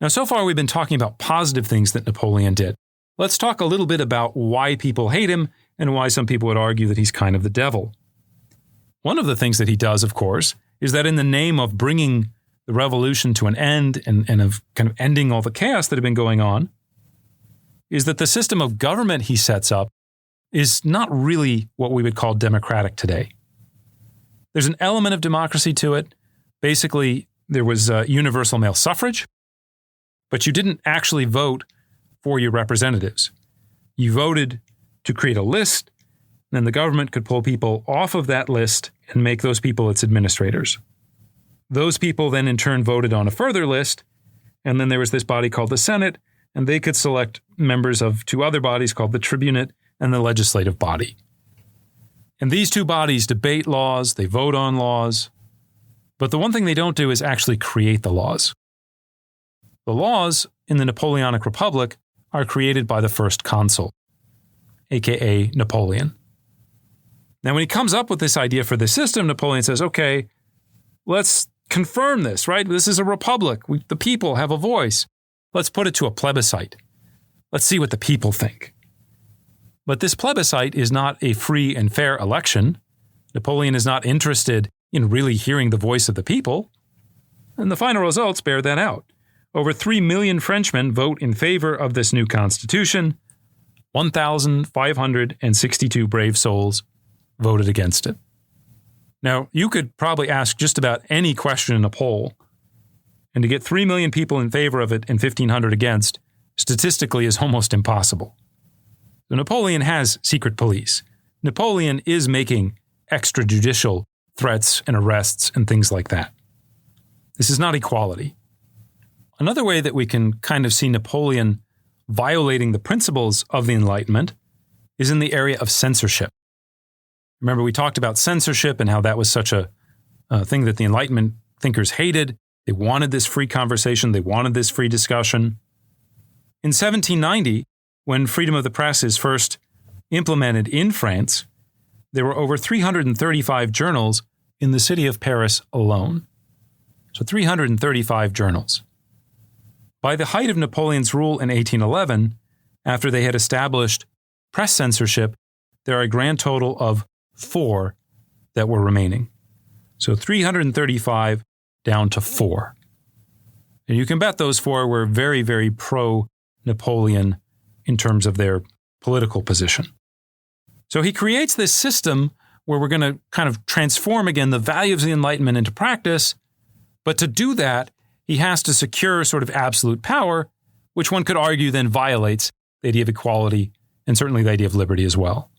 Now, so far we've been talking about positive things that Napoleon did. Let's talk a little bit about why people hate him and why some people would argue that he's kind of the devil. One of the things that he does, of course, is that in the name of bringing the revolution to an end and of kind of ending all the chaos that had been going on, is that the system of government he sets up is not really what we would call democratic today. There's an element of democracy to it. Basically, there was universal male suffrage, but you didn't actually vote for your representatives. You voted to create a list, and then the government could pull people off of that list and make those people its administrators. Those people then in turn voted on a further list, and then there was this body called the Senate, and they could select members of 2 other bodies called the Tribunate and the Legislative Body. And these two bodies debate laws, they vote on laws, but the one thing they don't do is actually create the laws. The laws in the Napoleonic Republic are created by the first consul, aka Napoleon. Now, when he comes up with this idea for the system, Napoleon says, okay, let's confirm this, right? This is a republic. The people have a voice. Let's put it to a plebiscite. Let's see what the people think. But this plebiscite is not a free and fair election. Napoleon is not interested in really hearing the voice of the people. And the final results bear that out. Over 3 million Frenchmen vote in favor of this new constitution. 1,562 brave souls voted against it. Now, you could probably ask just about any question in a poll, and to get 3 million people in favor of it and 1,500 against, statistically is almost impossible. So Napoleon has secret police. Napoleon is making extrajudicial threats and arrests and things like that. This is not equality. Another way that we can kind of see Napoleon violating the principles of the Enlightenment is in the area of censorship. Remember, we talked about censorship and how that was such a thing that the Enlightenment thinkers hated. They wanted this free conversation. They wanted this free discussion. In 1790, when freedom of the press is first implemented in France, there were over 335 journals in the city of Paris alone. So 335 journals. By the height of Napoleon's rule in 1811, after they had established press censorship, there are a grand total of 4 that were remaining. So 335 down to 4. And you can bet those 4 were very, very pro-Napoleon in terms of their political position. So he creates this system where we're going to kind of transform again the values of the Enlightenment into practice, but to do that, he has to secure sort of absolute power, which one could argue then violates the idea of equality and certainly the idea of liberty as well.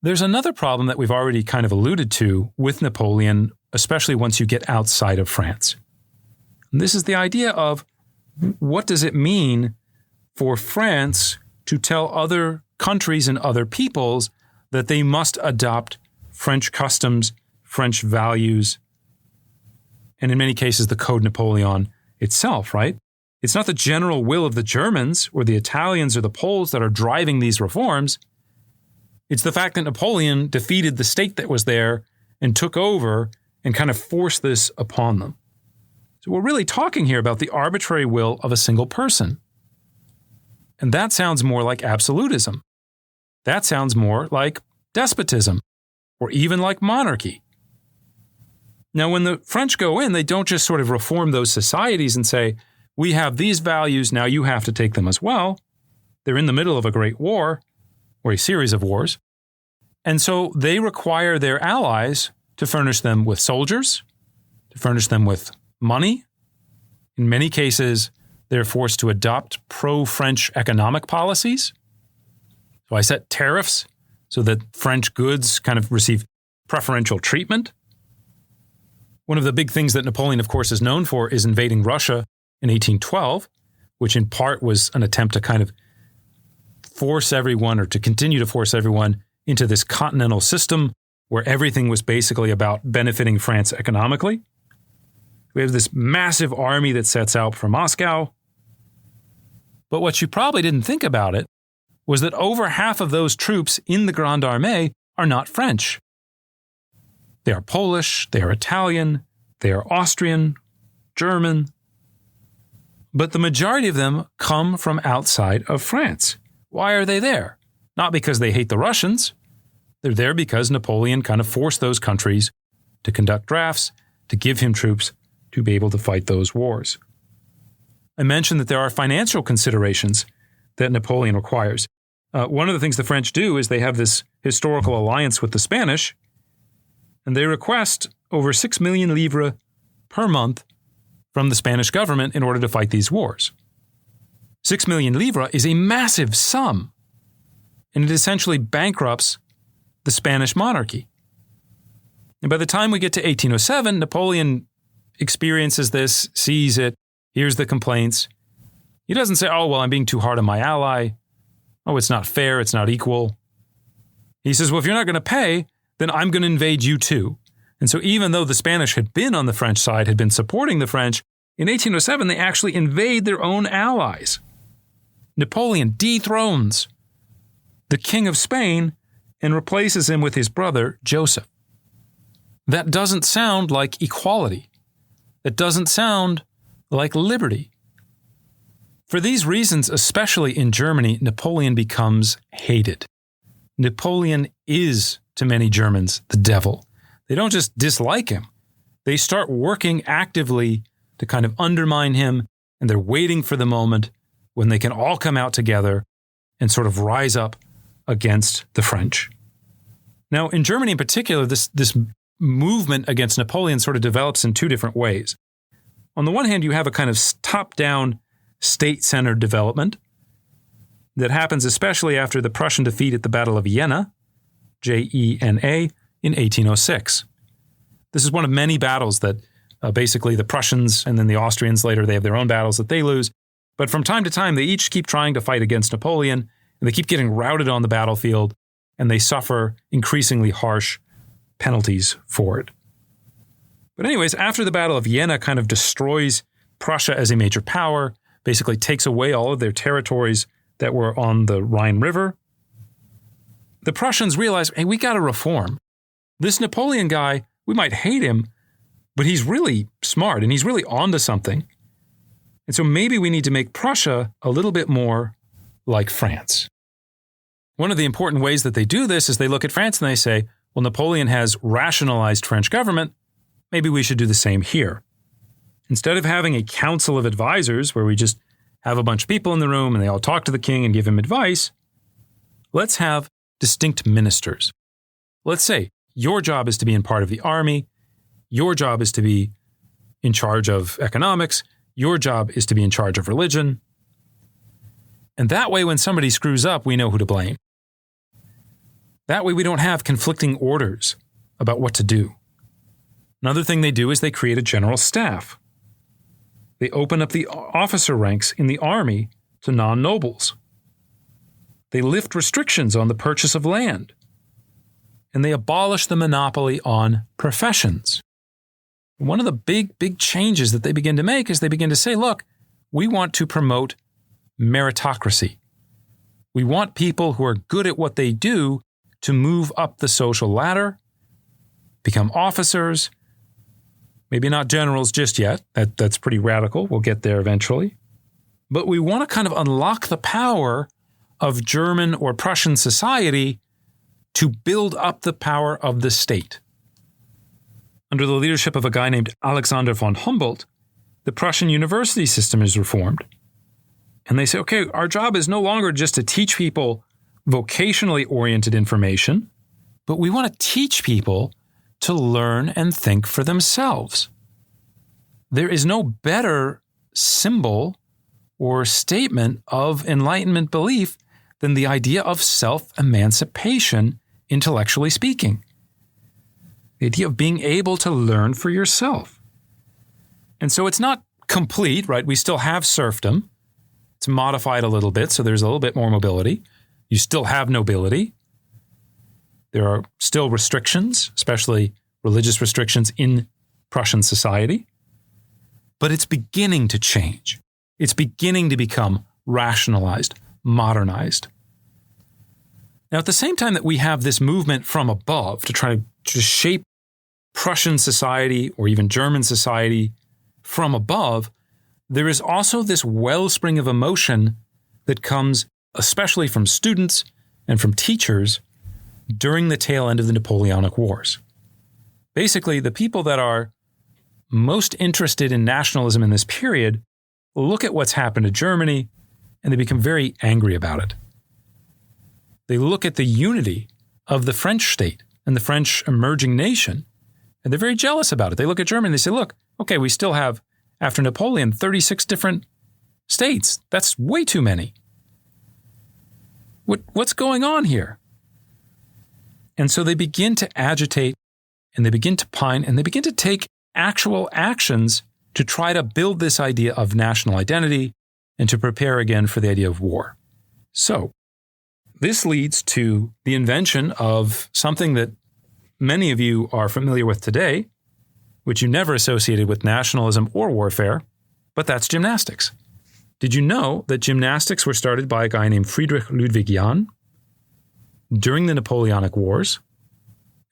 There's another problem that we've already kind of alluded to with Napoleon, especially once you get outside of France. And this is the idea of what does it mean for France to tell other countries and other peoples that they must adopt French customs, French values, and in many cases, the Code Napoleon itself, right? It's not the general will of the Germans or the Italians or the Poles that are driving these reforms. It's the fact that Napoleon defeated the state that was there and took over and kind of forced this upon them. So we're really talking here about the arbitrary will of a single person. And that sounds more like absolutism. That sounds more like despotism or even like monarchy. Now, when the French go in, they don't just sort of reform those societies and say, we have these values, now you have to take them as well. They're in the middle of a great war, or a series of wars. And so they require their allies to furnish them with soldiers, to furnish them with money. In many cases, they're forced to adopt pro-French economic policies. So I set tariffs so that French goods kind of receive preferential treatment. One of the big things that Napoleon, of course, is known for is invading Russia in 1812, which in part was an attempt to kind of force everyone or to continue to force everyone into this continental system where everything was basically about benefiting France economically. We have this massive army that sets out from Moscow. But what you probably didn't think about it was that over half of those troops in the Grande Armée are not French. They are Polish, they are Italian, they are Austrian, German. But the majority of them come from outside of France. Why are they there? Not because they hate the Russians. They're there because Napoleon kind of forced those countries to conduct drafts, to give him troops to be able to fight those wars. I mentioned that there are financial considerations that Napoleon requires. One of the things the French do is they have this historical alliance with the Spanish, and they request over 6 million livres per month from the Spanish government in order to fight these wars. 6 million livres is a massive sum, and it essentially bankrupts the Spanish monarchy. And by the time we get to 1807, Napoleon experiences this, sees it, hears the complaints. He doesn't say, oh, well, I'm being too hard on my ally. Oh, it's not fair, it's not equal. He says, well, if you're not going to pay, then I'm going to invade you too. And so even though the Spanish had been on the French side, had been supporting the French, in 1807, they actually invade their own allies. Napoleon dethrones the King of Spain and replaces him with his brother, Joseph. That doesn't sound like equality. That doesn't sound like liberty. For these reasons, especially in Germany, Napoleon becomes hated. Napoleon is, to many Germans, the devil. They don't just dislike him. They start working actively to kind of undermine him, and they're waiting for the moment when they can all come out together and sort of rise up against the French. Now, in Germany in particular, this movement against Napoleon sort of develops in two different ways. On the one hand, you have a kind of top-down, state-centered development that happens especially after the Prussian defeat at the Battle of Jena, Jena, in 1806. This is one of many battles that basically the Prussians and then the Austrians later, they have their own battles that they lose. But from time to time, they each keep trying to fight against Napoleon, and they keep getting routed on the battlefield, and they suffer increasingly harsh penalties for it. But anyways, after the Battle of Jena kind of destroys Prussia as a major power, basically takes away all of their territories that were on the Rhine River, the Prussians realize, hey, we got to reform. This Napoleon guy, we might hate him, but he's really smart and he's really onto something. And so maybe we need to make Prussia a little bit more like France. One of the important ways that they do this is they look at France and they say, well, Napoleon has rationalized French government. Maybe we should do the same here. Instead of having a council of advisors where we just have a bunch of people in the room and they all talk to the king and give him advice, let's have distinct ministers. Let's say your job is to be in part of the army. Your job is to be in charge of economics. Your job is to be in charge of religion. And that way, when somebody screws up, we know who to blame. That way, we don't have conflicting orders about what to do. Another thing they do is they create a general staff. They open up the officer ranks in the army to non-nobles. They lift restrictions on the purchase of land. And they abolish the monopoly on professions. One of the big changes that they begin to make is they begin to say, look, we want to promote meritocracy. We want people who are good at what they do to move up the social ladder, become officers, maybe not generals just yet. That's pretty radical. We'll get there eventually. But we want to kind of unlock the power of German or Prussian society to build up the power of the state. Under the leadership of a guy named Alexander von Humboldt, the Prussian university system is reformed. And they say, okay, our job is no longer just to teach people vocationally oriented information, but we want to teach people to learn and think for themselves. There is no better symbol or statement of Enlightenment belief than the idea of self-emancipation, intellectually speaking. The idea of being able to learn for yourself. And so it's not complete, right? We still have serfdom. It's modified a little bit, so there's a little bit more mobility. You still have nobility. There are still restrictions, especially religious restrictions in Prussian society. But it's beginning to change. It's beginning to become rationalized, modernized. Now, at the same time that we have this movement from above to try to shape Prussian society or even German society from above, there is also this wellspring of emotion that comes especially from students and from teachers during the tail end of the Napoleonic Wars. Basically, the people that are most interested in nationalism in this period look at what's happened to Germany and they become very angry about it. They look at the unity of the French state and the French emerging nation, and they're very jealous about it. They look at Germany and they say, look, okay, we still have, after Napoleon, 36 different states. That's way too many. What's going on here? And so they begin to agitate, and they begin to pine, and they begin to take actual actions to try to build this idea of national identity and to prepare again for the idea of war. So, this leads to the invention of something that many of you are familiar with today, which you never associated with nationalism or warfare, but that's gymnastics. Did you know that gymnastics were started by a guy named Friedrich Ludwig Jahn during the Napoleonic Wars?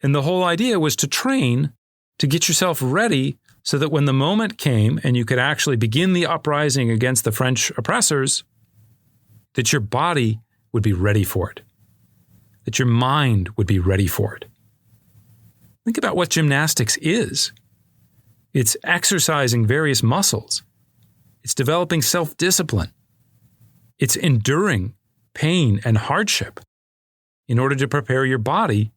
And the whole idea was to train to get yourself ready so that when the moment came and you could actually begin the uprising against the French oppressors, that your body would be ready for it, that your mind would be ready for it. Think about what gymnastics is. It's exercising various muscles. It's developing self-discipline. It's enduring pain and hardship in order to prepare your body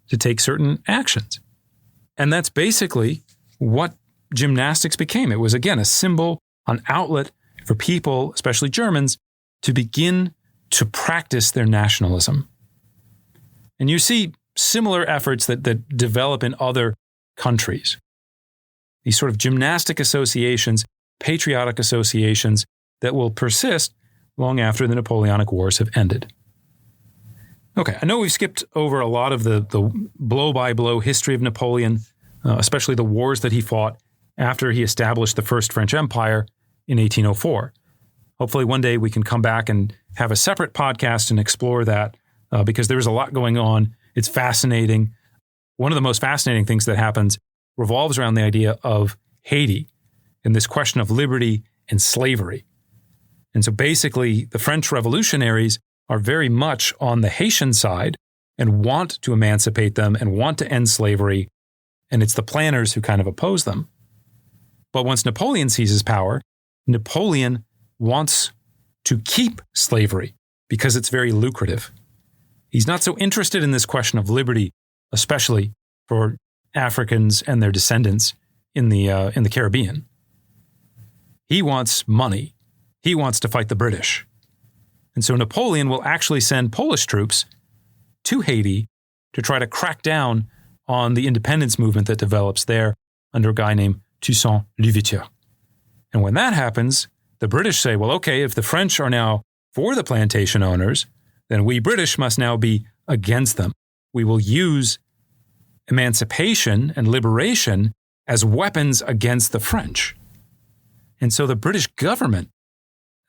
to take certain actions. And that's basically what gymnastics became. It was, again, a symbol, an outlet for people, especially Germans, to begin to practice their nationalism. And you see similar efforts that develop in other countries. These sort of gymnastic associations, patriotic associations that will persist long after the Napoleonic Wars have ended. Okay, I know we've skipped over a lot of the blow-by-blow history of Napoleon, especially the wars that he fought after he established the First French Empire in 1804. Hopefully one day we can come back and have a separate podcast and explore that because there's a lot going on. It's fascinating. One of the most fascinating things that happens revolves around the idea of Haiti and this question of liberty and slavery. And so basically the French revolutionaries are very much on the Haitian side and want to emancipate them and want to end slavery. And it's the planners who kind of oppose them. But once Napoleon seizes power, Napoleon wants to keep slavery because it's very lucrative. He's not so interested in this question of liberty, especially for Africans and their descendants in the Caribbean. He wants money. He wants to fight the British. And so Napoleon will actually send Polish troops to Haiti to try to crack down on the independence movement that develops there under a guy named Toussaint Louverture. And when that happens, the British say, well, okay, if the French are now for the plantation owners, then we British must now be against them. We will use emancipation and liberation as weapons against the French. And so the British government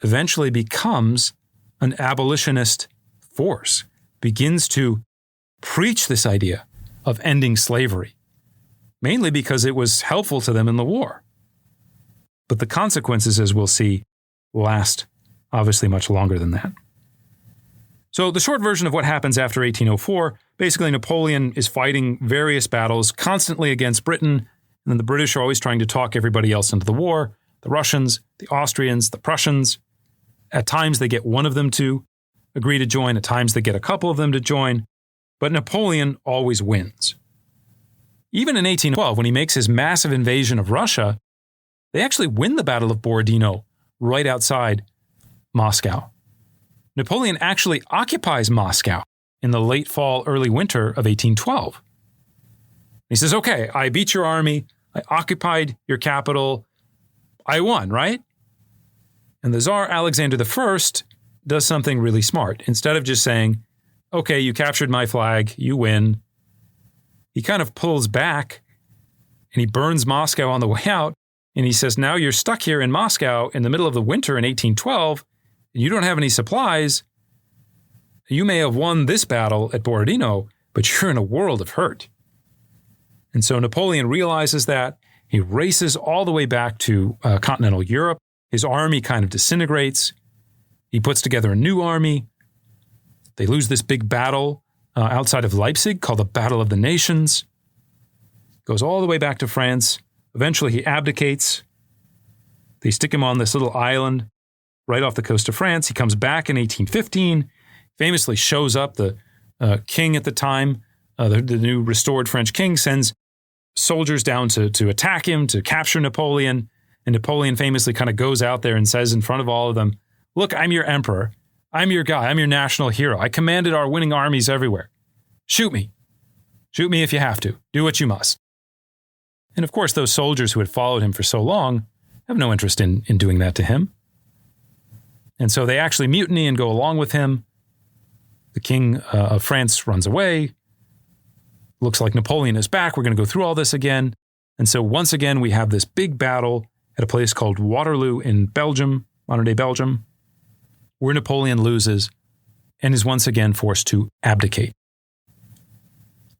eventually becomes an abolitionist force, begins to preach this idea of ending slavery, mainly because it was helpful to them in the war. But the consequences, as we'll see, last obviously much longer than that. So the short version of what happens after 1804, basically Napoleon is fighting various battles constantly against Britain, and then the British are always trying to talk everybody else into the war, the Russians, the Austrians, the Prussians. At times they get one of them to agree to join, at times they get a couple of them to join, but Napoleon always wins. Even in 1812, when he makes his massive invasion of Russia, they actually win the Battle of Borodino right outside Moscow. Napoleon actually occupies Moscow in the late fall, early winter of 1812. He says, okay, I beat your army, I occupied your capital, I won, right? And the Tsar Alexander I does something really smart. Instead of just saying, okay, you captured my flag, you win, he kind of pulls back and he burns Moscow on the way out. And he says, now you're stuck here in Moscow in the middle of the winter in 1812, and you don't have any supplies. You may have won this battle at Borodino, but you're in a world of hurt. And so Napoleon realizes that. He races all the way back to continental Europe. His army kind of disintegrates. He puts together a new army. They lose this big battle outside of Leipzig called the Battle of the Nations. Goes all the way back to France. Eventually he abdicates. They stick him on this little island right off the coast of France. He comes back in 1815, famously shows up. The king at the time, the new restored French king, sends soldiers down to attack him, to capture Napoleon. And Napoleon famously kind of goes out there and says in front of all of them, look, I'm your emperor. I'm your guy. I'm your national hero. I commanded our winning armies everywhere. Shoot me. Shoot me if you have to. Do what you must. And of course, those soldiers who had followed him for so long have no interest in doing that to him. And so they actually mutiny and go along with him. The king of France runs away. Looks like Napoleon is back. We're going to go through all this again. And so once again, we have this big battle at a place called Waterloo in Belgium, modern-day Belgium, where Napoleon loses and is once again forced to abdicate.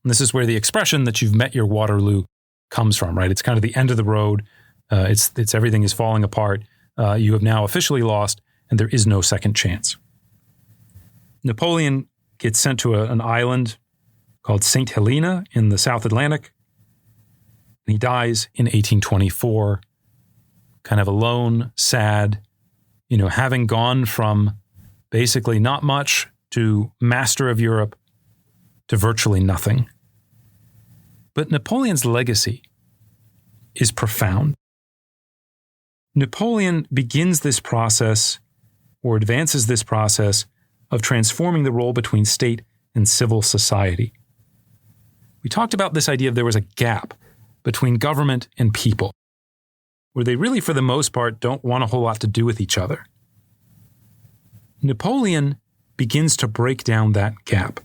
And this is where the expression that you've met your Waterloo comes from, right? It's kind of the end of the road. It's everything is falling apart. You have now officially lost, and there is no second chance. Napoleon gets sent to an island called St. Helena in the South Atlantic. And he dies in 1824, kind of alone, sad, having gone from basically not much to master of Europe to virtually nothing. But Napoleon's legacy is profound. Napoleon begins this process, or advances this process, of transforming the role between state and civil society. We talked about this idea of there was a gap between government and people, where they really, for the most part, don't want a whole lot to do with each other. Napoleon begins to break down that gap,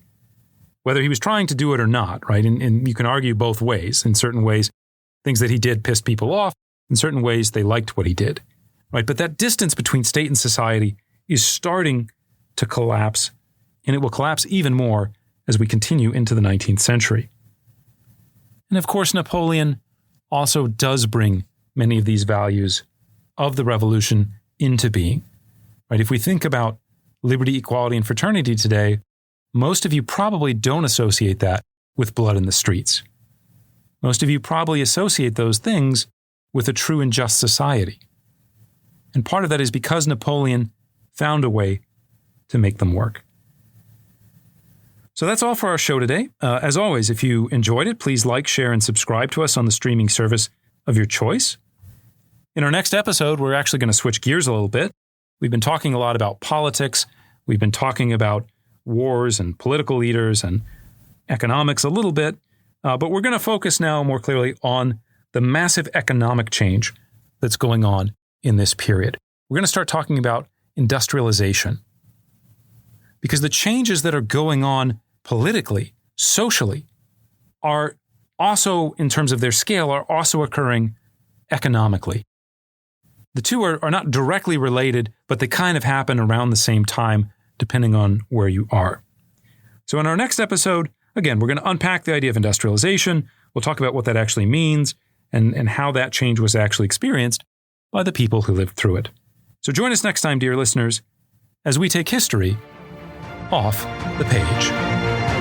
whether he was trying to do it or not, right? And you can argue both ways. In certain ways, things that he did pissed people off. In certain ways, they liked what he did, right? But that distance between state and society is starting to collapse, and it will collapse even more as we continue into the 19th century. And of course, Napoleon also does bring many of these values of the revolution into being, right? If we think about liberty, equality, and fraternity today, most of you probably don't associate that with blood in the streets. Most of you probably associate those things with a true and just society. And part of that is because Napoleon found a way to make them work. So that's all for our show today. As always, if you enjoyed it, please like, share, and subscribe to us on the streaming service of your choice. In our next episode, we're actually going to switch gears a little bit. We've been talking a lot about politics. We've been talking about wars and political leaders and economics a little bit. But we're going to focus now more clearly on the massive economic change that's going on in this period. We're going to start talking about industrialization. Because the changes that are going on politically, socially, are also, in terms of their scale, are also occurring economically. The two are not directly related, but they kind of happen around the same time, depending on where you are. So in our next episode, again, we're going to unpack the idea of industrialization. We'll talk about what that actually means and how that change was actually experienced by the people who lived through it. So join us next time, dear listeners, as we take history off the page.